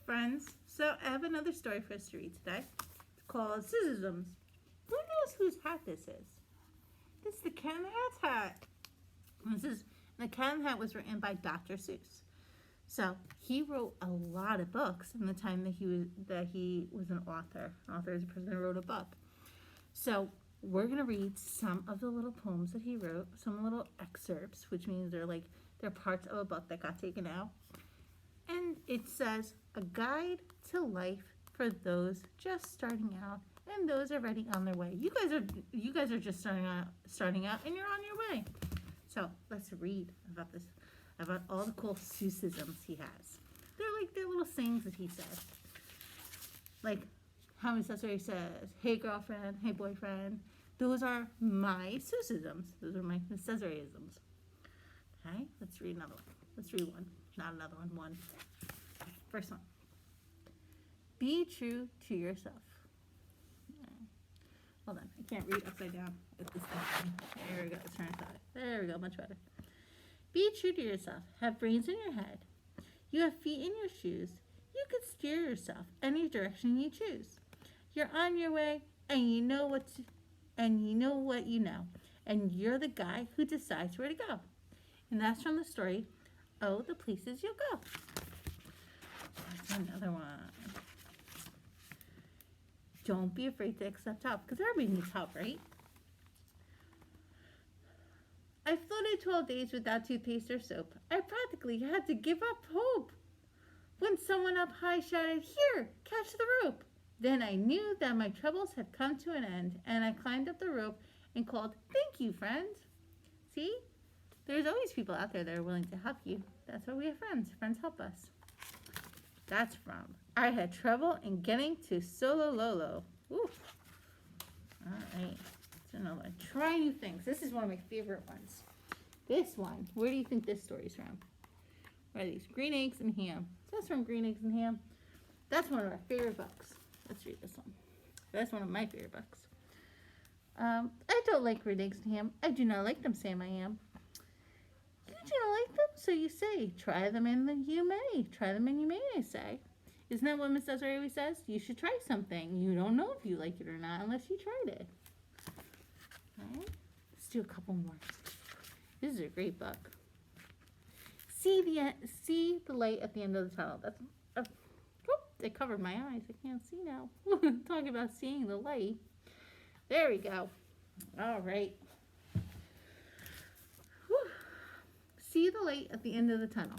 friends. So I have another story for us to read today. It's called Seuss-isms. Who knows whose hat this is? This is the Cat in the Hat's hat. The Cat in the Hat was written by Dr. Seuss. So he wrote a lot of books in the time that he was an author. An author is a person who wrote a book. So we're gonna read some of the little poems that he wrote, some little excerpts, which means they're parts of a book that got taken out. And it says, a guide to life for those just starting out and those already on their way. You guys are just starting out and you're on your way. So let's read about all the cool Seuss-isms he has. They're little sayings that he says. Like how Mrs Desiree says, hey girlfriend, hey boyfriend. Those are my Seuss-isms. Those are my Mrs Desiree-isms. Okay, let's read another one. Let's read one. Not another one. One. Okay, first one. Be true to yourself. Hold on. I can't read upside down with this thing. There we go. Let's turn it side. There we go. Much better. Be true to yourself. Have brains in your head. You have feet in your shoes. You can steer yourself any direction you choose. You're on your way, and you know what you know. And you're the guy who decides where to go. And that's from the story, Oh, the Places You'll Go. There's another one. Don't be afraid to accept help, because everybody needs help, right? I floated 12 days without toothpaste or soap. I practically had to give up hope. When someone up high shouted, here, catch the rope. Then I knew that my troubles had come to an end, and I climbed up the rope and called, thank you, friend. See? There's always people out there that are willing to help you. That's why we have friends. Friends help us. That's from I Had Trouble in Getting to Solo Lolo. Ooh. All right. It's another one. Try new things. This is one of my favorite ones. This one. Where do you think this story's from? What are these? Green Eggs and Ham. That's from Green Eggs and Ham. That's one of our favorite books. Let's read this one. That's one of my favorite books. I don't like green eggs and ham. I do not like them, Sam I am. You do not like them, so you say. Try them and you may. Try them and you may, I say. Isn't that what Mrs Desiree always says? You should try something. You don't know if you like it or not unless you tried it. Okay. Let's do a couple more. This is a great book. See the light at the end of the tunnel. That's it covered my eyes. I can't see now. Talking about seeing the light. There we go. All right. Whew. See the light at the end of the tunnel.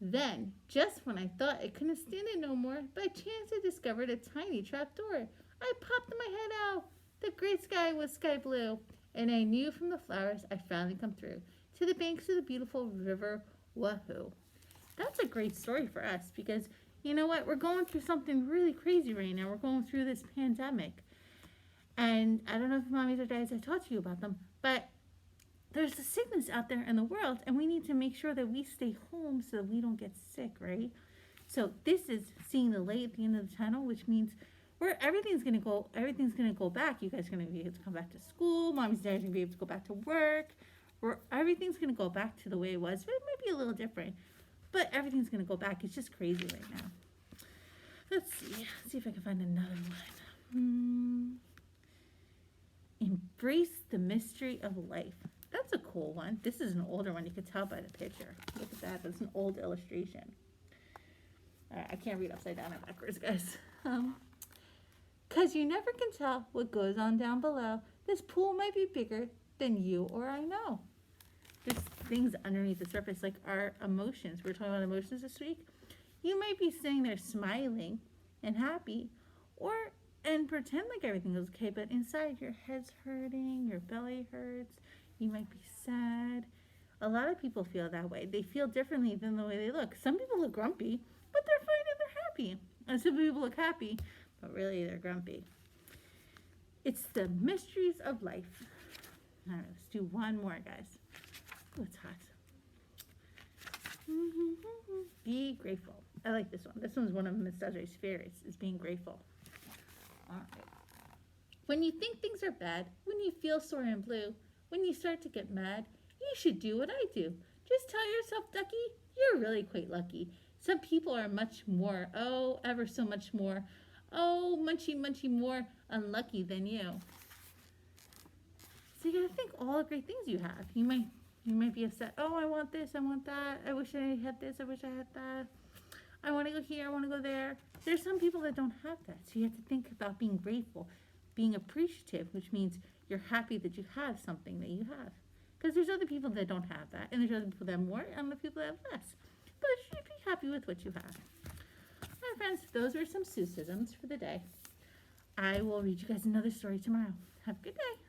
Then, just when I thought I couldn't stand it no more, by chance I discovered a tiny trapdoor. I popped my head out. The great sky was sky blue, and I knew from the flowers I'd finally come through to the banks of the beautiful river Wahoo. That's a great story for us because, you know what, we're going through something really crazy right now. We're going through this pandemic. And I don't know if mommies or dads have taught you about them, but there's a sickness out there in the world, and we need to make sure that we stay home so that we don't get sick, right? So this is seeing the light at the end of the tunnel, which means everything's gonna go back. You guys are gonna be able to come back to school. Mommies and dads are gonna be able to go back to work. Everything's gonna go back to the way it was, but it might be a little different. But everything's going to go back. It's just crazy right now. Let's see if I can find another one. Embrace the mystery of life. That's a cool one. This is an older one. You can tell by the picture. Look at that. That's an old illustration. All right, I can't read upside down or backwards, guys. 'Cause you never can tell what goes on down below. This pool might be bigger than you or I know. There's things underneath the surface, like our emotions. We're talking about emotions this week. You might be sitting there smiling and happy, and pretend like everything is okay, but inside your head's hurting, your belly hurts, you might be sad. A lot of people feel that way. They feel differently than the way they look. Some people look grumpy, but they're fine and they're happy. And some people look happy, but really they're grumpy. It's the mysteries of life. All right, let's do one more, guys. Oh, it's hot. Be grateful. I like this one. This one's one of Miss Desiree's favorites, is being grateful. All right. When you think things are bad, when you feel sore and blue, when you start to get mad, you should do what I do. Just tell yourself, Ducky, you're really quite lucky. Some people are much more, oh, ever so much more, oh, munchy more unlucky than you. So you gotta think all the great things you have. You might be upset, oh, I want this, I want that, I wish I had this, I wish I had that. I want to go here, I want to go there. There's some people that don't have that. So you have to think about being grateful, being appreciative, which means you're happy that you have something that you have. Because there's other people that don't have that, and there's other people that have more, and other people that have less. But you should be happy with what you have. All right, friends, those were some Seuss-isms for the day. I will read you guys another story tomorrow. Have a good day.